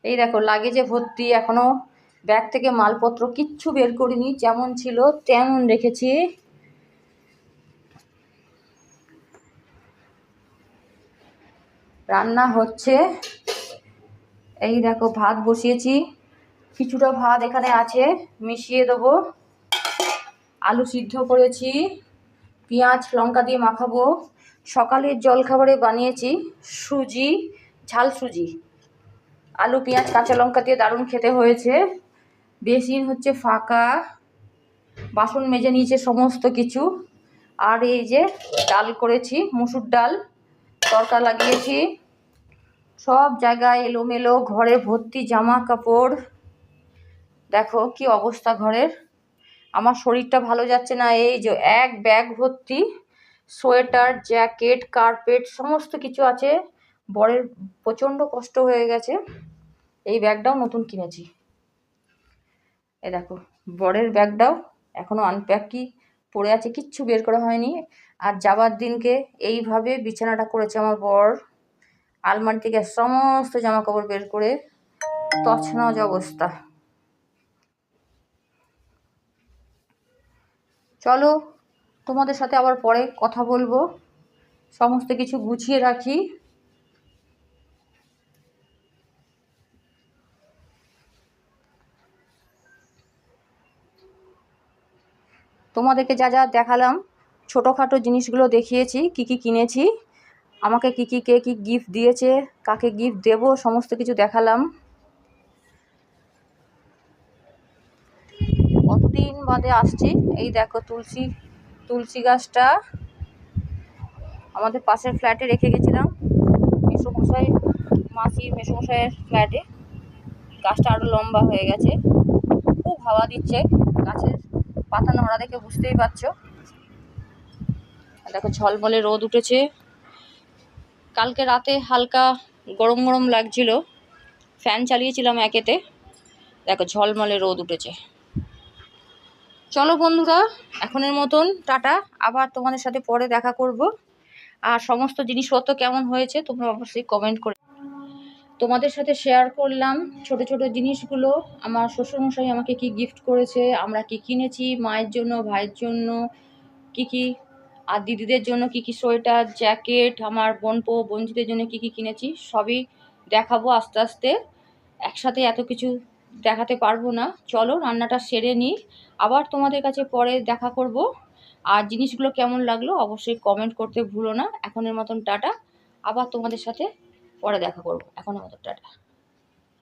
এই দেখো লাগেজে ভর্তি, এখনো ব্যাগ থেকে মালপত্র কিচ্ছু বের করিনি, যেমন ছিল তেমন রেখেছি। রান্না হচ্ছে, এই দেখো ভাত বসিয়েছি, কিছুটা ভাত এখানে আছে, মিশিয়ে দেবো। আলু সিদ্ধ করেছি, পেঁয়াজ লঙ্কা দিয়ে মাখাবো। সকালের জলখাবারে বানিয়েছি সুজি, ঝাল সুজি, আলু পেঁয়াজ কাঁচা লঙ্কা দিয়ে দারুণ খেতে হয়েছে। বেসিন হচ্ছে ফাঁকা, বাসন মেজে নিয়েছে সমস্ত কিছু। আর এই যে ডাল করেছি, মুসুর ডাল, তড়কা লাগিয়েছি। সব জায়গায় এলোমেলো, ঘরে ভর্তি জামা কাপড়। দেখো কি অবস্থা ঘরের। আমার শরীরটা ভালো যাচ্ছে না, এই যে এক ব্যাগ ভর্তি সোয়েটার, জ্যাকেট, কার্পেট সমস্ত কিছু আছে। বরের প্রচণ্ড কষ্ট হয়ে গেছে, এই ব্যাগটাও নতুন কিনেছি। এ দেখো বরের ব্যাগটাও এখনও আনপ্যাকই পড়ে আছে, কিচ্ছু বের করা হয়নি। আর যাবার দিনকে এইভাবে বিছানাটা করেছে আমার বর, আলমারি থেকে সমস্ত জামা কাপড় বের করে তছনছ অবস্থা। চলো তোমাদের সাথে আবার পরে কথা বলবো, সমস্ত কিছু গুছিয়ে রাখি। তোমাদেরকে যা যা দেখালাম, ছোটোখাটো জিনিসগুলো দেখিয়েছি, কি কি কিনেছি, আমাকে কি কি কে কি গিফট দিয়েছে, কাকে গিফট দেবো, সমস্ত কিছু দেখালাম। কতদিন বাদে আসছি। এই দেখো তুলসী গাছটা আমাদের পাশের ফ্ল্যাটে রেখে গেছিলাম, মেসোমশাই মেসোমশাইয়ের ফ্ল্যাটে। গাছটা আরও লম্বা হয়ে গেছে, খুব হাওয়া দিচ্ছে, গাছের পাতা নড়া দেখে বুঝতেই পারছো। দেখো ঝলমলে রোদ উঠেছে। কালকে রাতে হালকা গরম গরম লাগছিল, ফ্যান চালিয়েছিলাম একেতে, দেখো ঝলমলে রোদ উঠেছে। চলো বন্ধুরা, এখনের মতন টাটা, আবার তোমাদের সাথে পরে দেখা করব। আর সমস্ত জিনিসপত্র কেমন হয়েছে তোমরা অবশ্যই কমেন্ট করে। তোমাদের সাথে শেয়ার করলাম ছোট ছোট জিনিসগুলো, আমার শ্বশুরমশাই আমাকে কি গিফট করেছে, আমরা কি কিনেছি, মায়ের জন্য, ভাইয়ের জন্য কি কি, আর দিদিদের জন্য কি কি সোয়েটার, জ্যাকেট, আমার বোনজিদের জন্য কি কি কিনেছি সবই দেখাবো আস্তে আস্তে। একসাথে এত কিছু দেখাতে পারবো না। চলো রান্নাটা সেরে নিই, আবার তোমাদের কাছে পরে দেখা করব। আর জিনিসগুলো কেমন লাগলো অবশ্যই কমেন্ট করতে ভুলো না। এখনের মতন টাটা, আবার তোমাদের সাথে পরে দেখা করব। এখনের মতন টাটা।